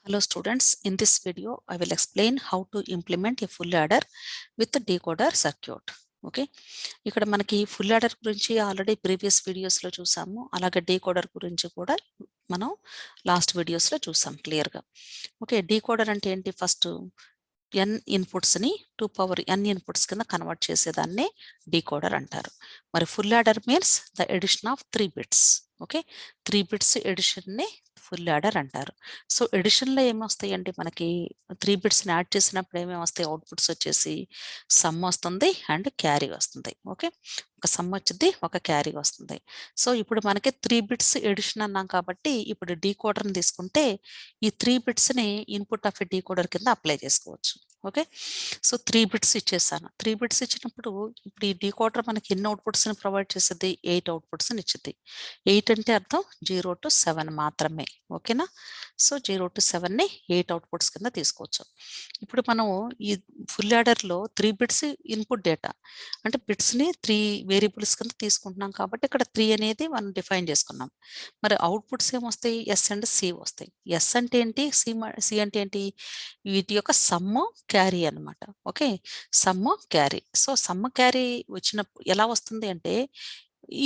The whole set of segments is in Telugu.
Hello students, in this video I will explain how to implement a full adder with the decoder circuit. Okay, ఇక్కడ మనకి ఫుల్ యాడర్ గురించి ఆల్రెడీ ప్రీవియస్ వీడియోస్లో చూసాము. అలాగే డీకోడర్ గురించి కూడా మనం లాస్ట్ వీడియోస్లో చూసాం క్లియర్గా. ఓకే, డీకోడర్ అంటే ఏంటి? ఫస్ట్ n ఇన్పుట్స్ని 2 పవర్ n ఇన్పుట్స్ కింద కన్వర్ట్ చేసేదాన్ని డీకోడర్ అంటారు. మరి full adder means the addition of 3 bits. Okay, 3 bits ఎడిషన్ని ఫుల్ యాడర్ అంటారు. సో ఎడిషన్లో ఏమొస్తాయండి? మనకి 3 బిట్స్ని యాడ్ చేసినప్పుడు ఏమేమి వస్తాయి? అవుట్పుట్స్ వచ్చేసి సమ్ వస్తుంది అండ్ క్యారీ వస్తుంది. ఓకే, ఒక సమ్ వచ్చింది, ఒక క్యారీ వస్తుంది. సో ఇప్పుడు మనకి 3 బిట్స్ ఎడిషన్ అన్నాం కాబట్టి ఇప్పుడు డీకోడర్ని తీసుకుంటే ఈ 3 బిట్స్ని ఇన్పుట్ ఆఫ్ ఎ డీకోడర్ కింద అప్లై చేసుకోవచ్చు. ఓకే, సో 3 బిట్స్ ఇచ్చేసాను. 3 బిట్స్ ఇచ్చినప్పుడు ఇప్పుడు ఈ డీకోడర్ మనకి ఎన్ని అవుట్పుట్స్ని ప్రొవైడ్ చేస్తుంది? 8 అవుట్పుట్స్ని ఇచ్చింది. 8 అంటే అర్థం 0 to 7 మాత్రమే. ఓకేనా? సో 0 to 7ని 8 అవుట్పుట్స్ కింద తీసుకోవచ్చు. ఇప్పుడు మనం ఈ ఫుల్ యాడర్లో 3 బిట్స్ ఇన్పుట్ డేటా అంటే బిట్స్ని 3 వేరియబుల్స్ కింద తీసుకుంటున్నాం కాబట్టి ఇక్కడ 3 అనేది మనం డిఫైన్ చేసుకున్నాం. మరి అవుట్పుట్స్ ఏమొస్తాయి? ఎస్ అండ్ సి వస్తాయి. ఎస్ అంటే ఏంటి? సి అంటే ఏంటి? వీటి యొక్క సమ్ము క్యారీ అనమాట. Okay, sum carry. So sum carry వచ్చినప్పుడు ఎలా వస్తుంది అంటే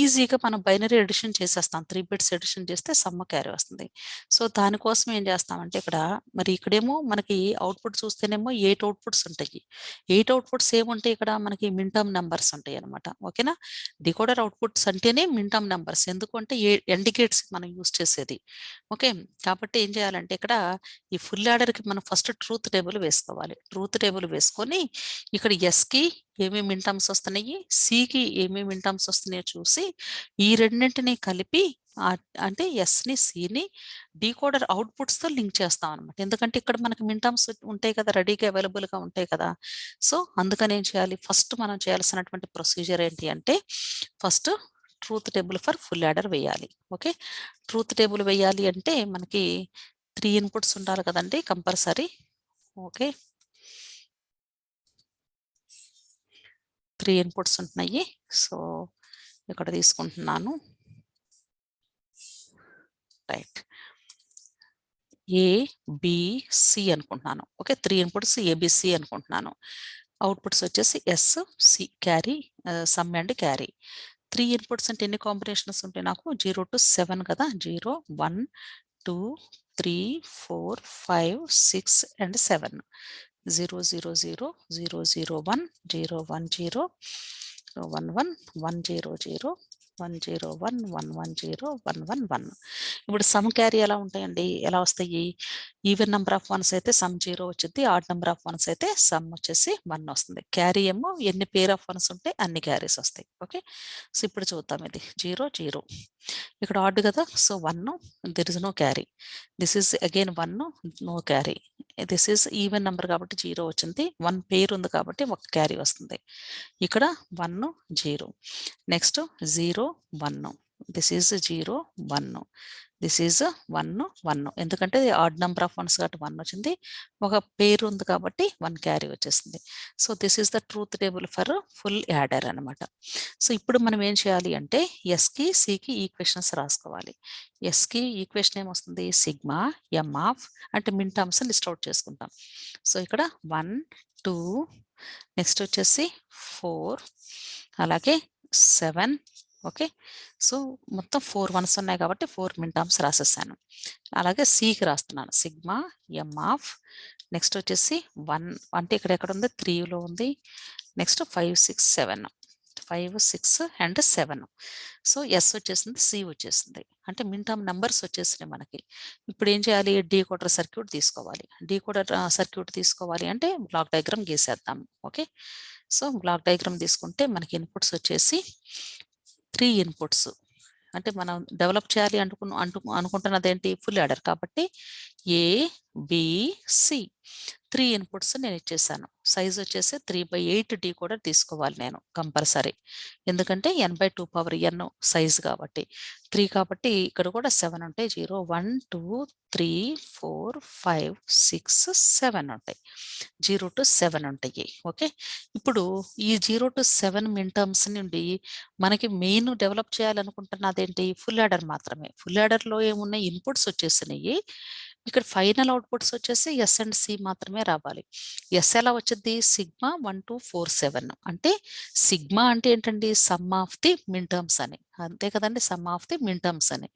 ఈజీగా మనం బైనరీ ఎడిషన్ చేసేస్తాం. 3 బిట్స్ ఎడిషన్ చేస్తే సమ్మ క్యారీ వస్తుంది. సో దానికోసం ఏం చేస్తామంటే ఇక్కడ మరి ఇక్కడేమో మనకి అవుట్పుట్ చూస్తేనేమో 8 అవుట్పుట్స్ ఉంటాయి. 8 అవుట్పుట్స్ ఏముంటాయి? ఇక్కడ మనకి మిన్ టర్మ్ నెంబర్స్ ఉంటాయి అనమాట. ఓకేనా? డికోడర్ అవుట్పుట్స్ అంటేనే మిన్ టర్మ్ నెంబర్స్. ఎందుకంటే ఇండికేట్స్ మనం యూస్ చేసేది. ఓకే, కాబట్టి ఏం చేయాలంటే ఇక్కడ ఈ ఫుల్ యాడర్కి మనం ఫస్ట్ ట్రూత్ టేబుల్ వేసుకోవాలి. ట్రూత్ టేబుల్ వేసుకొని ఇక్కడ ఎస్కి ఏమేమి మిన్-టర్మ్స్ వస్తున్నాయి, సికి ఏమేమి మిన్-టర్మ్స్ వస్తున్నాయో చూసి ఈ రెండింటిని కలిపి అంటే ఎస్ని సిని డీకోడర్ అవుట్పుట్స్తో లింక్ చేస్తాం అనమాట. ఎందుకంటే ఇక్కడ మనకి మిన్-టర్మ్స్ ఉంటాయి కదా, రెడీగా అవైలబుల్గా ఉంటాయి కదా. సో అందుకని ఏం చేయాలి? ఫస్ట్ మనం చేయాల్సినటువంటి ప్రొసీజర్ ఏంటి అంటే first truth table for full adder వేయాలి. ఓకే, ట్రూత్ టేబుల్ వేయాలి అంటే మనకి 3 ఇన్పుట్స్ ఉండాలి కదండి కంపల్సరీ. ఓకే, 3 ఇన్పుట్స్ ఉంటున్నాయి. సో ఇక్కడ తీసుకుంటున్నాను. రైట్, ఏబిసి అనుకుంటున్నాను. ఓకే, 3 ఇన్పుట్స్ ఏబిసి అనుకుంటున్నాను. అవుట్పుట్స్ వచ్చేసి S C carry, sum and carry. 3 inputs అంటే ఎన్ని కాంబినేషన్స్ ఉంటాయి? నాకు 0 to 7 కదా. 0 1 2 3 4 5 6 అండ్ 7. 0 0 0 0 0 1 0 1 0 1 1 1 0 0 1 0 1 1 1 0 1 1 1. ఇప్పుడు సమ్ క్యారీ ఎలా ఉంటాయండి? ఎలా వస్తాయి? ఈవెన్ నెంబర్ ఆఫ్ వన్స్ అయితే సమ్ 0 వచ్చింది, ఆడ్ నెంబర్ ఆఫ్ వన్స్ అయితే సమ్ వచ్చేసి 1 వస్తుంది. క్యారీ ఏమో ఎన్ని పేర్ ఆఫ్ వన్స్ ఉంటే అన్ని క్యారీస్ వస్తాయి. ఓకే, సో ఇప్పుడు చూద్దాం. ఇది 0 0 ఇక్కడ ఆడ్ కదా, so 1 there is no carry. This is again 1 no carry. This is even number కాబట్టి 0 వచ్చింది. 1 పేర్ ఉంది కాబట్టి ఒక క్యారీ వస్తుంది. ఇక్కడ 1 0, next 0 1, this is 0 1, this is 1 1. ఎందుకంటే ఆడ్ నెంబర్ ఆఫ్ వన్స్ కాబట్టి 1 వచ్చింది, ఒక పేరు ఉంది కాబట్టి 1 క్యారీ వచ్చేసింది. So this is the truth table for full adder అనమాట. సో ఇప్పుడు మనం ఏం చేయాలి అంటే ఎస్కి సికి ఈక్వేషన్స్ రాసుకోవాలి. ఎస్కి ఈక్వేషన్ ఏమొస్తుంది? సిగ్మా ఎం ఆఫ్ అంటే మిన్ టర్మ్స్ లిస్ట్ అవుట్ చేసుకుంటాం. సో ఇక్కడ 1 2 నెక్స్ట్ వచ్చేసి 4 అలాగే 7. ఓకే, సో మొత్తం 4 వన్స్ ఉన్నాయి కాబట్టి 4 మిన్ టర్మ్స్ రాసేసాను. అలాగే సికి రాస్తున్నాను సిగ్మా ఎం ఆఫ్, నెక్స్ట్ వచ్చేసి 1 అంటే ఇక్కడ ఎక్కడ ఉంది? 3లో ఉంది. Next 5 6 7, 5 6 and 7. సో ఎస్ వచ్చేసింది, సి వచ్చేసింది, అంటే మిన్ టర్మ్ నెంబర్స్ వచ్చేసినాయి మనకి. ఇప్పుడు ఏం చేయాలి? డీకోడర్ సర్క్యూట్ తీసుకోవాలి. డీకోడర్ సర్క్యూట్ తీసుకోవాలి అంటే బ్లాక్ డయాగ్రామ్ గీసేద్దాం. ఓకే, సో బ్లాక్ డయాగ్రామ్ తీసుకుంటే మనకి ఇన్పుట్స్ వచ్చేసి 3 ఇన్పుట్స్. అంటే మనం డెవలప్ చేయాలి అనుకుంటున్నది ఏంటి? ఫుల్ యాడర్ కాబట్టి ఏబిసి 3 ఇన్పుట్స్ నేను ఇచ్చేసాను. సైజ్ వచ్చేసి 3/8 డీకోడర్ తీసుకోవాలి నేను కంపల్సరీ. ఎందుకంటే n/2 పవర్ n సైజ్ కాబట్టి 3 కాబట్టి ఇక్కడ కూడా 7 ఉంటాయి. 0 1 2 3 4 5 6 7 ఉంటాయి. 0 to 7 ఉంటాయి. ఓకే, ఇప్పుడు ఈ 0 to 7 మిన్ టర్మ్స్ నుండి మనకి మెయిన్ డెవలప్ చేయాలనుకుంటున్నది ఏంటి? ఫుల్ యాడర్ మాత్రమే. ఫుల్ యాడర్లో ఏమున్నాయి? ఇన్పుట్స్ వచ్చేసినాయి. ఇక్కడ ఫైనల్ అవుట్పుట్స్ వచ్చేసి ఎస్ అండ్ సి మాత్రమే రావాలి. ఎస్ ఎలా వచ్చింది? సిగ్మా 1247. అంటే సిగ్మా అంటే ఏంటండి? Sum of the minterms అని, అంతే కదండి, sum of the minterms అని.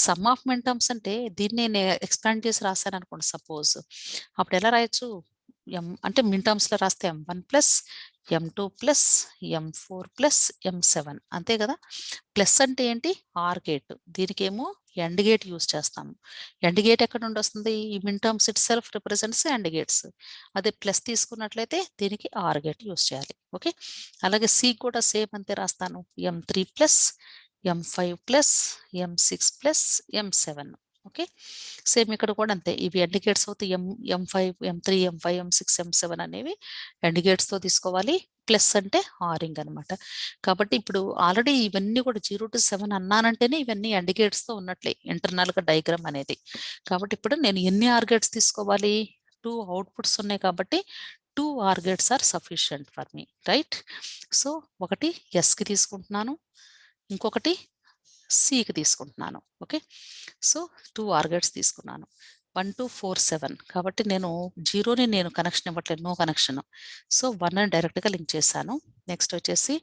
సమ్ ఆఫ్ మిన్ టర్మ్స్ అంటే దీన్ని నేను ఎక్స్పాండ్ చేసి రాశాను అనుకోండి సపోజ్, అప్పుడు ఎలా రాయొచ్చు? అంటే మిన్ టర్మ్స్ లో రాస్తే M1 plus M2 plus M4 plus M7, అంతే కదా. ప్లస్ అంటే ఏంటి? ఆర్ గేట్, దీనికేమో ఎండ్ గేట్ యూస్ చేస్తాము. ఎండ్ గేట్ ఎక్కడ నుండి వస్తుంది? ఈ minterms itself represents and gates. అదే ప్లస్ తీసుకున్నట్లయితే దీనికి ఆర్ గేట్ యూస్ చేయాలి. ఓకే, అలాగే సి కూడా సేమ్ అంతే రాస్తాను. M3 plus M5 plus M6 plus M7. Okay, same ఇక్కడ కూడా అంతే. ఇవి ఎండ్ గేట్స్ అవుతాయి. M5 M3 M5 M6 M7 అనేవి ఎండ్ గేట్స్ తో తీసుకోవాలి. ప్లస్ అంటే ఆరింగ్ అనమాట. కాబట్టి ఇప్పుడు ఆల్రెడీ ఇవన్నీ కూడా 0 to 7 అన్నానంటేనే ఇవన్నీ ఎండ్ గేట్స్ తో ఉన్నట్లే ఇంటర్నల్ గా డయాగ్రామ్ అనేది. కాబట్టి ఇప్పుడు నేను ఎన్ని ఆర్ గేట్స్ తీసుకోవాలి? 2 అవుట్పుట్స్ ఉన్నాయి కాబట్టి 2 OR gates are sufficient for me, right. So ఒకటి ఎస్ కి తీసుకుంటున్నాను, ఇంకొకటి సికి తీసుకుంటున్నాను. ఓకే, సో 2 ఆర్ గేట్స్ తీసుకున్నాను. 1247 కాబట్టి నేను జీరోని నేను కనెక్షన్ ఇవ్వట్లేదు, నో కనెక్షన్. సో 1 అని డైరెక్ట్గా లింక్ చేశాను. నెక్స్ట్ వచ్చేసి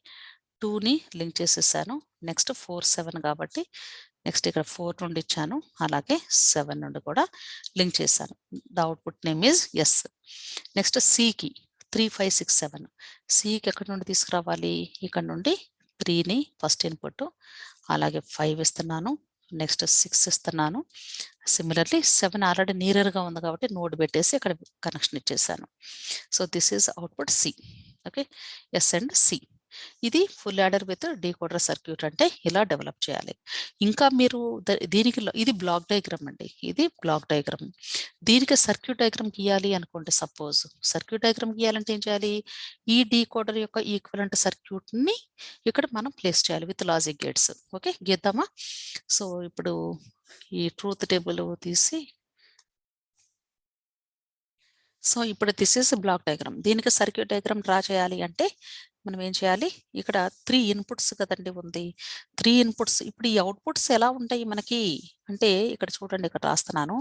2ని లింక్ చేసేసాను. నెక్స్ట్ 47 కాబట్టి నెక్స్ట్ ఇక్కడ 4 నుండి ఇచ్చాను, అలాగే 7 నుండి కూడా లింక్ చేశాను. The output name is S. Next సికి 3567. సికి ఎక్కడి నుండి తీసుకురావాలి? ఇక్కడ నుండి 3ని ఫస్ట్ ఇన్పుట్, అలాగే 5 ఇస్తున్నాను, నెక్స్ట్ 6 ఇస్తున్నాను. సిమిలర్లీ 7 ఆల్రెడీ నియరర్గా ఉంది కాబట్టి నోడ్ పెట్టేసి ఇక్కడ కనెక్షన్ ఇచ్చేసాను. So this is output C. Okay, S and C. ఇది full adder with decoder circuit అంటే ఇలా డెవలప్ చేయాలి. ఇంకా మీరు దీనికి ఇది బ్లాక్ డయాగ్రామ్ అండి, ఇది బ్లాక్ డయాగ్రామ్. దీనికి సర్క్యూట్ డయాగ్రామ్ గీయాలి అనుకోండి, సపోజ్ సర్క్యూట్ డయాగ్రామ్ గీయాలంటే ఏం చేయాలి? ఈ డీకోడర్ యొక్క ఈక్వలెంట్ సర్క్యూట్ ని ఇక్కడ మనం ప్లేస్ చేయాలి విత్ లాజిక్ గేట్స్. ఓకే, గీద్దామా? సో ఇప్పుడు ఈ ట్రూత్ టేబుల్ తీసి, సో ఇప్పుడు దిస్ ఇస్ బ్లాక్ డయాగ్రామ్. దీనికి సర్క్యూట్ డయాగ్రామ్ డ్రా చేయాలి అంటే మనం ఏం చేయాలి? ఇక్కడ 3 ఇన్పుట్స్ కదండి ఉంది, 3 ఇన్పుట్స్. ఇప్పుడు ఈ అవుట్పుట్స్ ఎలా ఉంటాయి మనకి అంటే ఇక్కడ చూడండి, ఇక్కడ రాస్తున్నాను.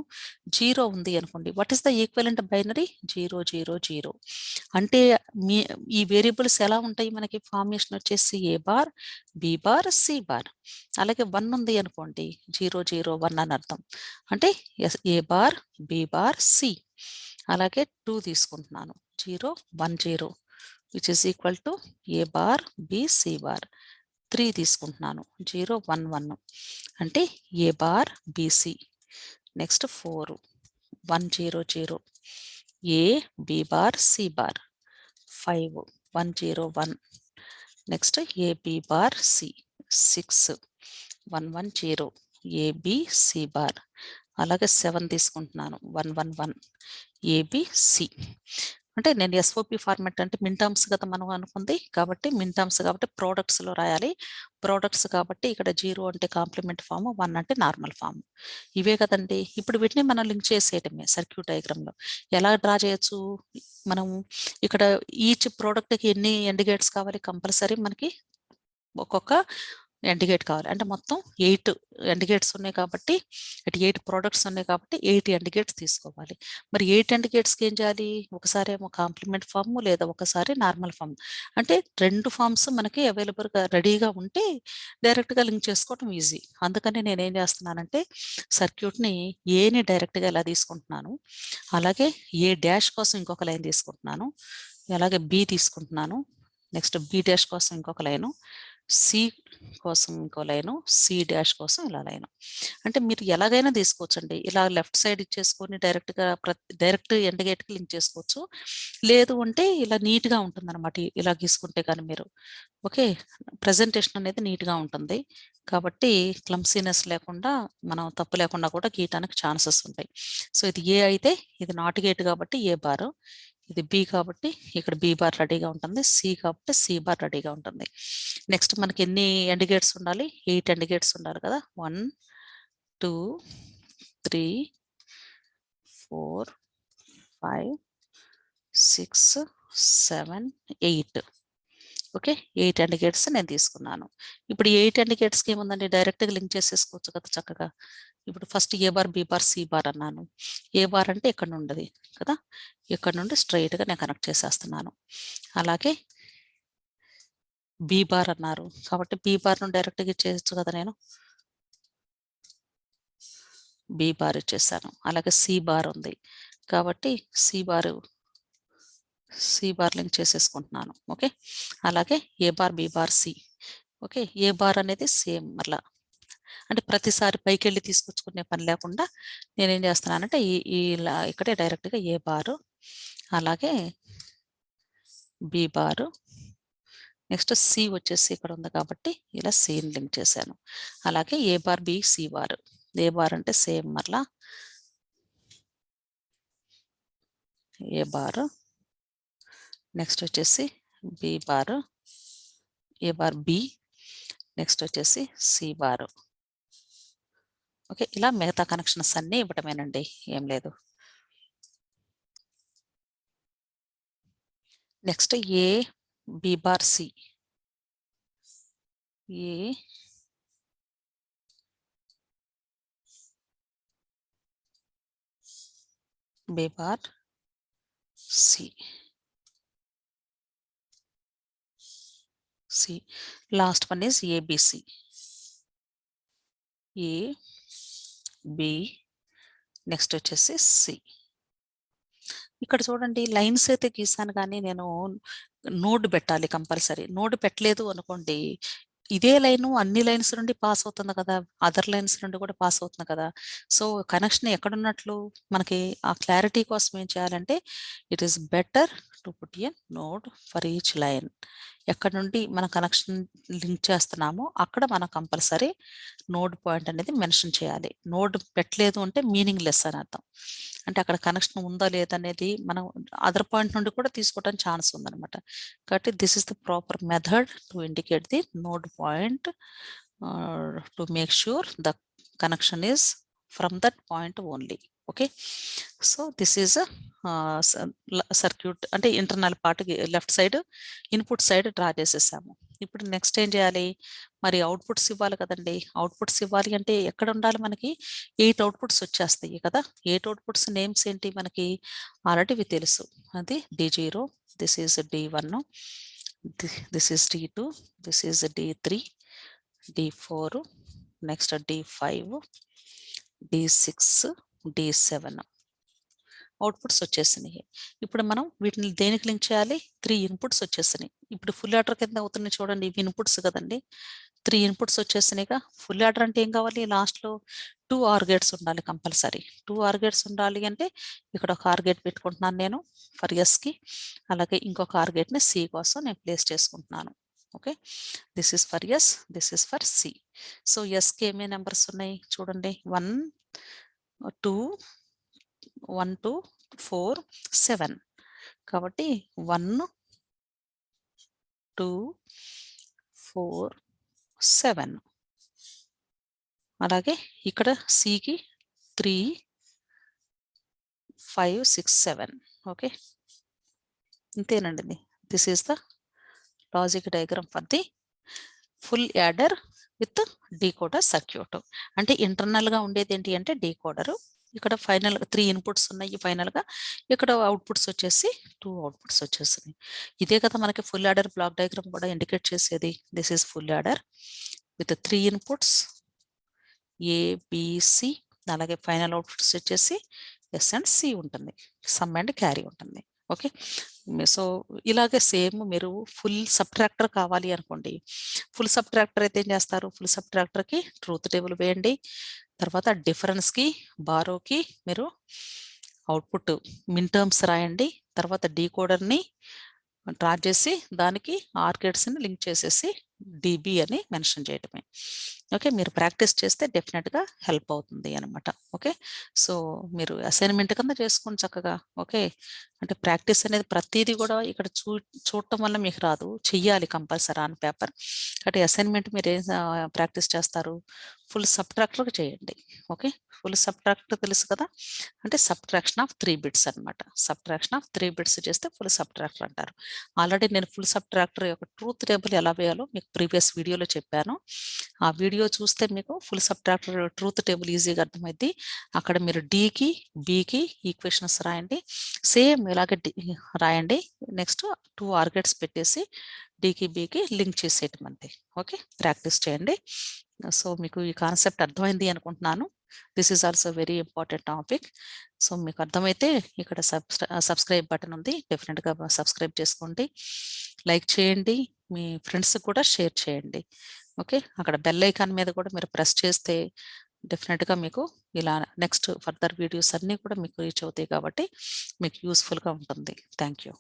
0 ఉంది అనుకోండి, what is the equivalent binary? 0 0 0. అంటే మీ ఈ వేరియబుల్స్ ఎలా ఉంటాయి మనకి? ఫార్మేషన్ వచ్చేసి A bar, B bar, C bar. అలాగే 1 ఉంది అనుకోండి, 0 0 1 అని అర్థం. అంటే A bar, B bar, C. అలాగే 2 తీసుకుంటున్నాను, 0 1 0 which is equal to A bar, B, C bar. 3 తీసుకుంటున్నాను, 0 1 1 అంటే A bar, B C. Next 4 1 0 0 A, B bar, C bar. 5 1 0 1 next A, B bar, C. 6 1 1 0 A, B, C bar. అలాగే 7 తీసుకుంటున్నాను, 1 1 1 ఏబి, సి. అంటే నేను ఎస్ఓపి ఫార్మాట్ అంటే మిన్ టర్మ్స్ కదా మనం అనుకుంది, కాబట్టి మిన్ టర్మ్స్ కాబట్టి ప్రోడక్ట్స్లో రాయాలి. ప్రోడక్ట్స్ కాబట్టి ఇక్కడ 0 అంటే కాంప్లిమెంట్ ఫామ్, 1 అంటే నార్మల్ ఫామ్. ఇవే కదండి. ఇప్పుడు వీటిని మనం లింక్ చేసేయటమే సర్క్యూట్ డయాగ్రామ్లో. ఎలా డ్రా చేయొచ్చు? మనం ఇక్కడ ఈచ్ ప్రోడక్ట్కి ఎన్ని ఎండ్ గేట్స్ కావాలి? కంపల్సరీ మనకి ఒక్కొక్క ఎండ్ గేట్ కావాలి. అంటే మొత్తం 8 ఎండ్ గేట్స్ ఉన్నాయి కాబట్టి, ఇటు 8 ప్రోడక్ట్స్ ఉన్నాయి కాబట్టి 8 ఎండ్ గేట్స్ తీసుకోవాలి. మరి 8 ఎండ్ గేట్స్కి ఏం చేయాలి? ఒకసారి ఏమో కాంప్లిమెంట్ ఫామ్ లేదా ఒకసారి నార్మల్ ఫామ్. అంటే 2 ఫామ్స్ మనకి అవైలబుల్గా రెడీగా ఉంటే డైరెక్ట్గా లింక్ చేసుకోవడం ఈజీ. అందుకని నేను ఏం చేస్తున్నానంటే సర్క్యూట్ని ఏని డైరెక్ట్గా ఎలా తీసుకుంటున్నాను, అలాగే ఏ డాష్ కోసం ఇంకొక లైన్ తీసుకుంటున్నాను, అలాగే బి తీసుకుంటున్నాను, నెక్స్ట్ బి డాష్ కోసం ఇంకొక లైను, సి కోసం ఇంకో లైను, సి డాష్ కోసం ఇలా లైను. అంటే మీరు ఎలాగైనా తీసుకోవచ్చండి. ఇలా లెఫ్ట్ సైడ్ ఇచ్చేసుకొని డైరెక్ట్గా డైరెక్ట్ ఎండ్ గేట్కి లింక్ చేసుకోవచ్చు. లేదు అంటే ఇలా నీట్గా ఉంటుంది అనమాట, ఇలా గీసుకుంటే కానీ మీరు. ఓకే, ప్రజెంటేషన్ అనేది నీట్గా ఉంటుంది కాబట్టి క్లమ్సీనెస్ లేకుండా మనం తప్పు లేకుండా కూడా గీయటానికి ఛాన్సెస్ ఉంటాయి. సో ఇది ఏ అయితే ఇది నాట్ గేట్ కాబట్టి ఏ బార్, ఇది బి కాబట్టి ఇక్కడ బి బార్ రెడీగా ఉంటుంది, సి కాబట్టి సి బార్ రెడీగా ఉంటుంది. నెక్స్ట్ మనకి ఎన్ని ఎండ్ గేట్స్ ఉండాలి? 8 ఎండ్ గేట్స్ ఉండాలి కదా. 1 2 3 4 5 6 7 8. ఓకే 8 AND గేట్స్ నేను తీసుకున్నాను. ఇప్పుడు 8 AND గేట్స్కి ఏముందండి, డైరెక్ట్గా లింక్ చేసేసుకోవచ్చు కదా చక్కగా. ఇప్పుడు first A bar, B bar, C bar అన్నాను. ఏ బార్ అంటే ఇక్కడ నుండి కదా, ఇక్కడ నుండి స్ట్రైట్గా నేను కనెక్ట్ చేసేస్తున్నాను. అలాగే బి బార్ అన్నారు కాబట్టి బి బార్ నుండి డైరెక్ట్గా ఇచ్చేయచ్చు కదా నేను. బి బార్ ఇచ్చేసాను. అలాగే సి బార్ ఉంది కాబట్టి సి బార్ లింక్ చేసేసుకుంటున్నాను. ఓకే అలాగే A bar, B bar, C. Okay A bar అనేది సేమ్ మరలా, అంటే ప్రతిసారి పైకి వెళ్ళి తీసుకొచ్చుకునే పని లేకుండా నేనేం చేస్తున్నానంటే ఇక్కడే డైరెక్ట్గా ఏ బారు, అలాగే బి బారు, నెక్స్ట్ సి వచ్చేసి ఇక్కడ ఉంది కాబట్టి ఇలా సిని లింక్ చేశాను. అలాగే A bar, B, C bar. A bar అంటే సేమ్ మరలా ఏ బార్, నెక్స్ట్ వచ్చేసి B bar, A bar B, next వచ్చేసి సి బార్. ఓకే ఇలా మిగతా కనెక్షన్స్ అన్నీ ఇవ్వటమేనండి, ఏం లేదు. Next A B bar C, A B bar C, C last one is ABC. A B next వచ్చేసి సి. ఇక్కడ చూడండి లైన్స్ అయితే గీసాను కానీ నేను నోడ్ పెట్టాలి కంపల్సరీ. నోడ్ పెట్టలేదు అనుకోండి, ఇదే లైను అన్ని లైన్స్ నుండి పాస్ అవుతుంది కదా, అదర్ లైన్స్ నుండి కూడా పాస్ అవుతుంది కదా. సో కనెక్షన్ ఎక్కడున్నట్లు మనకి ఆ క్లారిటీ కోసం ఏం చేయాలంటే, it is better to put a node for each line. ఎక్కడ నుండి మన కనెక్షన్ లింక్ చేస్తున్నామో అక్కడ మనం కంపల్సరీ నోడ్ పాయింట్ అనేది మెన్షన్ చేయాలి. నోడ్ పెట్టలేదు అంటే మీనింగ్ లెస్ అని అర్థం. అంటే అక్కడ కనెక్షన్ ఉందా లేదనేది మనం అదర్ పాయింట్ నుండి కూడా తీసుకోవడానికి ఛాన్స్ ఉందన్నమాట. కాబట్టి this is the proper method to indicate the node point to make sure the connection is from that point only. Okay so this is circuit, అంటే internal part left side input side draw చేసేసాము. ఇప్పుడు నెక్స్ట్ ఏం చేయాలి, మరి అవుట్పుట్స్ ఇవ్వాలి కదండి. అవుట్పుట్స్ ఇవ్వాలి అంటే ఎక్కడ ఉండాలి, మనకి 8 అవుట్పుట్స్ వచ్చేస్తాయి కదా. 8 అవుట్పుట్స్ నేమ్స్ ఏంటి మనకి ఆల్రెడీ ఇవి తెలుసు. అది D0, this is D1, this is D2, this is D3, D4, next D5, D6, D7 outputs వచ్చేసినాయి. ఇప్పుడు మనం వీటిని దేనికి లింక్ చేయాలి, 3 ఇన్పుట్స్ వచ్చేసినాయి. ఇప్పుడు ఫుల్ ఆర్డర్ కింద అవుతున్నాయి చూడండి, ఇవి ఇన్పుట్స్ కదండి. 3 ఇన్పుట్స్ వచ్చేసినాయిగా. ఫుల్ ఆర్డర్ అంటే ఏం కావాలి, లాస్ట్లో 2 ఆర్ గేట్స్ ఉండాలి కంపల్సరీ. 2 ఆర్ గేట్స్ ఉండాలి అంటే ఇక్కడ ఒక ఆర్ గేట్ పెట్టుకుంటున్నాను నేను ఫర్ ఎస్కి, అలాగే ఇంకొక ఆర్ గేట్ని సి కోసం నేను ప్లేస్ చేసుకుంటున్నాను. Okay this is for S, this is for C. So ఎస్కి ఏమేమి నెంబర్స్ ఉన్నాయి చూడండి, 1 2 1 2 4 7. కాబట్టి 1 2 4 7. అలాగే ఇక్కడ సికి 3 5 6 7. ఓకే ఇంతేనండి. This is the logic diagram for the full adder with decoder circuit. అంటే ఇంటర్నల్గా ఉండేది ఏంటి అంటే డీకోడరు. ఇక్కడ ఫైనల్ 3 ఇన్పుట్స్ ఉన్నాయి, ఫైనల్గా ఇక్కడ అవుట్పుట్స్ వచ్చేసి 2 అవుట్పుట్స్ వచ్చేసినాయి. ఇదే కదా మనకి ఫుల్ యాడర్ బ్లాక్ డయాగ్రామ్ కూడా ఇండికేట్ చేసేది. This is full adder with 3 inputs ABC, అలాగే ఫైనల్ అవుట్పుట్స్ వచ్చేసి ఎస్ అండ్ సి ఉంటుంది, సమ్ అండ్ క్యారీ ఉంటుంది. ఓకే సో ఇలాగే సేమ్ మీరు ఫుల్ సబ్ట్రాక్టర్ కావాలి అనుకోండి. ఫుల్ సబ్ట్రాక్టర్ అయితే ఏం చేస్తారు, ఫుల్ సబ్ట్రాక్టర్కి ట్రూత్ టేబుల్ వేయండి, తర్వాత డిఫరెన్స్కి బారోకి మీరు అవుట్పుట్ మిన్ టర్మ్స్ రాయండి, తర్వాత డీకోడర్ని డ్రా చేసి దానికి ఆర్గేట్స్ని లింక్ చేసేసి డిబి అని మెన్షన్ చేయడమే. ఓకే మీరు ప్రాక్టీస్ చేస్తే డెఫినెట్గా హెల్ప్ అవుతుంది అనమాట. ఓకే సో మీరు అసైన్మెంట్ కింద చేసుకోండి చక్కగా. ఓకే అంటే ప్రాక్టీస్ అనేది ప్రతిదీ కూడా ఇక్కడ చూడటం వల్ల మీకు రాదు, చెయ్యాలి కంపల్సరీ ఆన్ పేపర్. అంటే అసైన్మెంట్ మీరు ఏం ప్రాక్టీస్ చేస్తారు, ఫుల్ సబ్ట్రాక్టర్ చేయండి. ఓకే, ఫుల్ సబ్ట్రాక్టర్ తెలుసు కదా, అంటే సబ్ట్రాక్షన్ ఆఫ్ 3 బిట్స్ అనమాట. సబ్ట్రాక్షన్ ఆఫ్ 3 బిట్స్ చేస్తే ఫుల్ సబ్ట్రాక్టర్ అంటారు. ఆల్రెడీ నేను ఫుల్ సబ్ట్రాక్టర్ యొక్క ట్రూత్ టేబుల్ ఎలా వేయాలో మీకు ప్రీవియస్ వీడియోలో చెప్పాను. ఆ వీడియో చూస్తే మీకు ఫుల్ సబ్ట్రాక్టర్ ట్రూత్ టేబుల్ ఈజీగా అర్థమైంది. అక్కడ మీరు డీకి బీకి ఈక్వేషన్స్ రాయండి, సేమ్ ఇలాగే రాయండి. నెక్స్ట్ 2 ఆర్గెట్స్ పెట్టేసి డీకి బీకి లింక్ చేసేయటం అంతే. ఓకే, ప్రాక్టీస్ చేయండి. సో మీకు ఈ కాన్సెప్ట్ అర్థమైంది అనుకుంటున్నాను. This is also very important topic. So మీకు అర్థమైతే ఇక్కడ సబ్స్క్రైబ్ బటన్ ఉంది, డెఫినెట్గా సబ్స్క్రైబ్ చేసుకోండి, లైక్ చేయండి, మీ ఫ్రెండ్స్ కూడా షేర్ చేయండి. ఓకే, అక్కడ బెల్ ఐకాన్ మీద కూడా మీరు ప్రెస్ చేస్తే డెఫినెట్గా మీకు ఇలా నెక్స్ట్ ఫర్దర్ వీడియోస్ అన్నీ కూడా మీకు రీచ్ అవుతాయి కాబట్టి మీకు యూస్ఫుల్గా ఉంటుంది. Thank you.